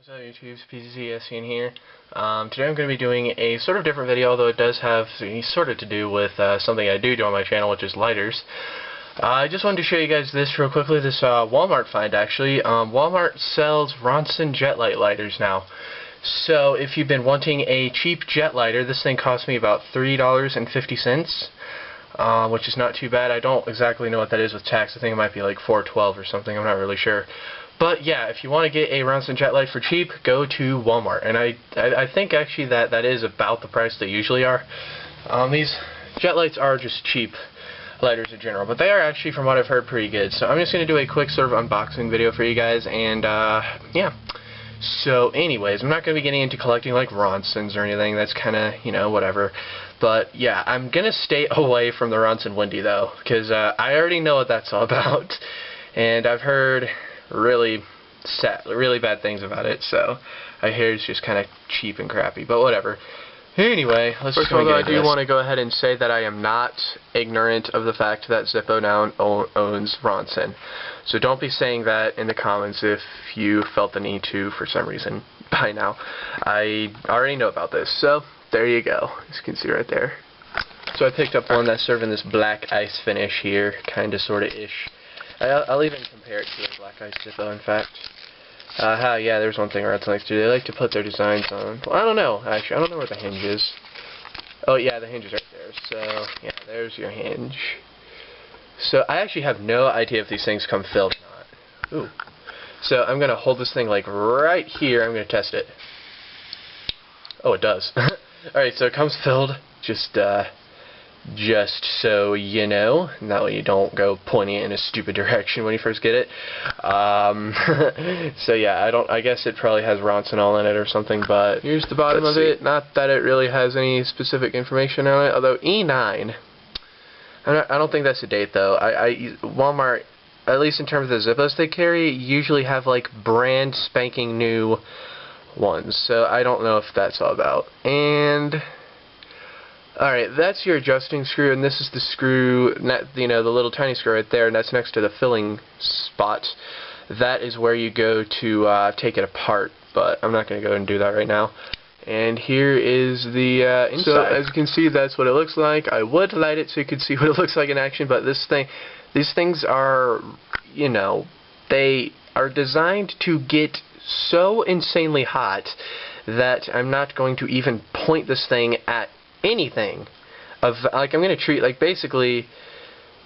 What's up YouTube, PCSC in here. Today I'm going to be doing a sort of different video, although it does have sort of to do with something I do on my channel, which is lighters. I just wanted to show you guys this real quickly, this Walmart find actually. Walmart sells Ronson JetLite lighters now. So if you've been wanting a cheap jet lighter, this thing cost me about $3.50. Which is not too bad. I don't exactly know what that is with tax. I think it might be like $4.12 or something. I'm not really sure. But yeah, if you want to get a Ronson JetLite for cheap, go to Walmart. And I think actually that is about the price they usually are. These JetLites are just cheap lighters in general, but they are actually, from what I've heard, pretty good. So I'm just going to do a quick sort of unboxing video for you guys, and yeah. So anyways, I'm not going to be getting into collecting like Ronsons or anything. That's kind of, you know, whatever. But yeah, I'm going to stay away from the Ronson Windy though, because I already know what that's all about. And I've heard really bad things about it, so I hear it's just kind of cheap and crappy, but whatever. Anyway, let's first of all, I do want to go ahead and say that I am not ignorant of the fact that Zippo now owns Ronson. So don't be saying that in the comments if you felt the need to for some reason by now. I already know about this, so there you go. As you can see right there. So I picked up one that's serving this black ice finish here, kind of, sort of ish. I'll even compare it to a black ice Zippo, in fact. Yeah, there's one thing Ronson likes to do. They like to put their designs on. Well, I don't know, actually. I don't know where the hinge is. Oh, yeah, the hinge is right there. So, yeah, there's your hinge. So, I actually have no idea if these things come filled or not. Ooh. So, I'm going to hold this thing, like, right here. I'm going to test it. Oh, it does. Alright, so it comes filled. Just so you know, that way you don't go pointing it in a stupid direction when you first get it. So yeah, I guess it probably has Ronson all in it or something, but here's the bottom of it. Not that it really has any specific information on it, although E9, I don't think that's a date though. Walmart, at least in terms of the Zippos they carry, usually have like brand spanking new ones, so I don't know if that's all about. And alright, that's your adjusting screw, and this is the screw, you know, the little tiny screw right there, and that's next to the filling spot. That is where you go to take it apart, but I'm not going to go and do that right now. And here is the inside. So, as you can see, that's what it looks like. I would light it so you could see what it looks like in action, but these things are, you know, they are designed to get so insanely hot that I'm not going to even point this thing at anything of, like, I'm gonna treat, like, basically,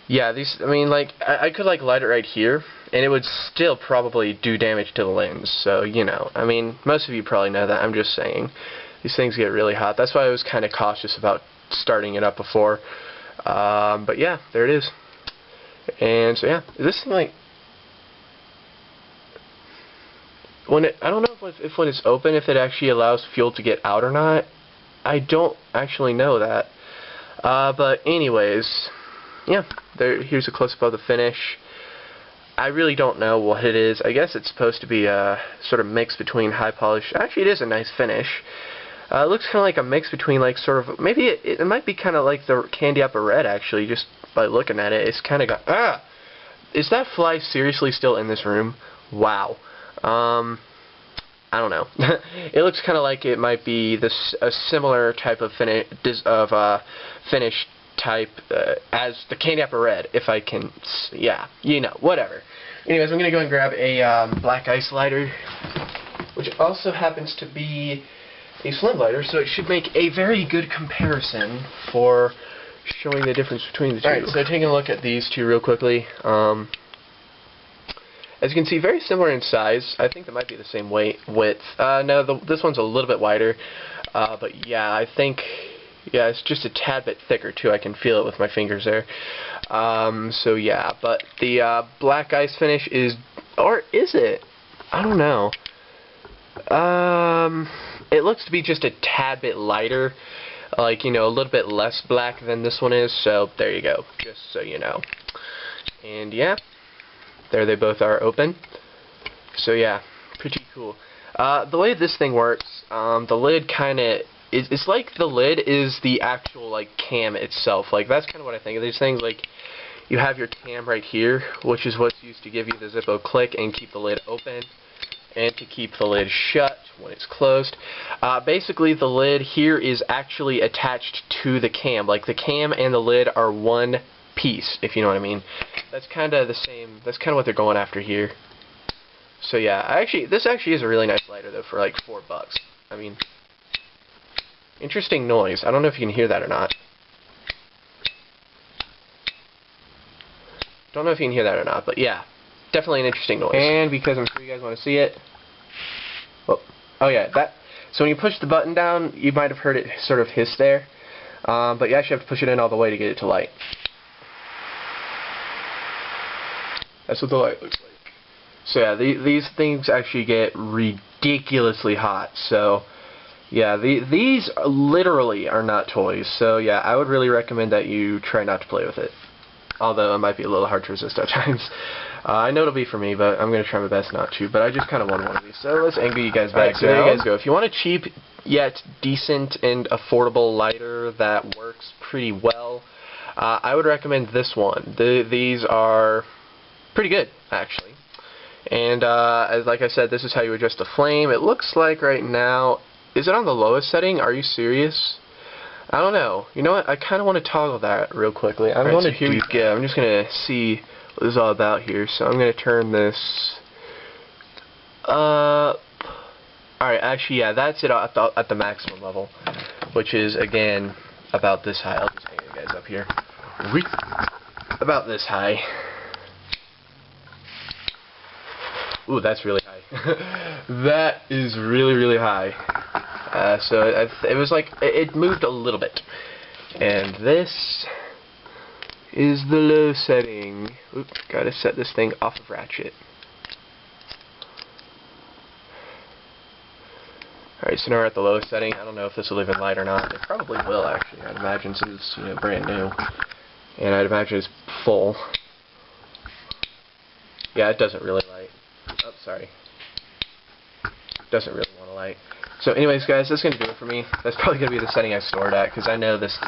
yeah, these, I mean, like, I could, like, light it right here, and it would still probably do damage to the lens, so, you know, I mean, most of you probably know that. I'm just saying, these things get really hot. That's why I was kind of cautious about starting it up before, but yeah, there it is. And so, yeah, this thing, like, I don't know if when it's open, if it actually allows fuel to get out or not. I don't actually know that. But anyways, yeah, here's a close-up of the finish. I really don't know what it is. I guess it's supposed to be a sort of mix between high polish. Actually, it is a nice finish. It looks kind of like a mix between, like, sort of, maybe it might be kind of like the Candy Apple Red, actually, just by looking at it. It's kind of got, is that fly seriously still in this room? Wow. I don't know. It looks kind of like it might be a similar type of finish type as the Candy Apple Red, if I can, yeah, you know, whatever. Anyways, I'm gonna go and grab a black ice lighter, which also happens to be a slim lighter, so it should make a very good comparison for showing the difference between the two. Alright, so taking a look at these two real quickly. As you can see, very similar in size. I think they might be the same width. No, this one's a little bit wider. But yeah, I think, yeah, it's just a tad bit thicker too. I can feel it with my fingers there. So yeah, but the black ice finish is, or is it? I don't know. It looks to be just a tad bit lighter. Like, you know, a little bit less black than this one is. So there you go, just so you know. And yeah. There they both are open. So yeah, pretty cool. The way this thing works, the lid kind of, it's like the lid is the actual, like, cam itself. Like, that's kind of what I think of these things. Like, you have your cam right here, which is what's used to give you the Zippo click and keep the lid open. and to keep the lid shut when it's closed. Basically, the lid here is actually attached to the cam. Like, the cam and the lid are one piece, if you know what I mean. That's kind of the same. That's kind of what they're going after here. So yeah, this actually is a really nice lighter though for like $4. I mean, interesting noise. I don't know if you can hear that or not. Don't know if you can hear that or not, but yeah, definitely an interesting noise. And because I'm sure you guys want to see it. Oh yeah, that. So when you push the button down, you might have heard it sort of hiss there, but you actually have to push it in all the way to get it to light. That's what the light looks like. So yeah, these things actually get ridiculously hot. So yeah, these literally are not toys. So yeah, I would really recommend that you try not to play with it. Although it might be a little hard to resist at times. I know it'll be for me, but I'm going to try my best not to. But I just kind of want one of these. So let's angle you guys back. Right, so there you guys go. If you want a cheap yet decent and affordable lighter that works pretty well, I would recommend this one. These are pretty good, actually. And as like I said, this is how you adjust the flame. It looks like right now, is it on the lowest setting? Are you serious? I don't know. You know what? I kind of want to toggle that real quickly. I'm going to here we go. I'm just going to see what this is all about here. So I'm going to turn this up. Alright, actually, yeah, that's it at the maximum level, which is, again, about this high. I'll just hang you guys up here. About this high. Ooh, that's really high. That is really, really high. So it was like, it moved a little bit. And this is the low setting. Oops, gotta set this thing off of ratchet. Alright, so now we're at the lowest setting. I don't know if this will even light or not. It probably will, actually. I'd imagine since it's, you know, brand new. And I'd imagine it's full. Yeah, it doesn't really light. Oh, sorry. Doesn't really want to light. So anyways, guys, that's going to do it for me. That's probably going to be the setting I stored at, because I know this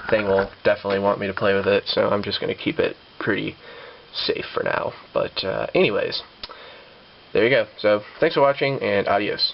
thing will definitely want me to play with it, so I'm just going to keep it pretty safe for now. But anyways, there you go. So thanks for watching, and adios.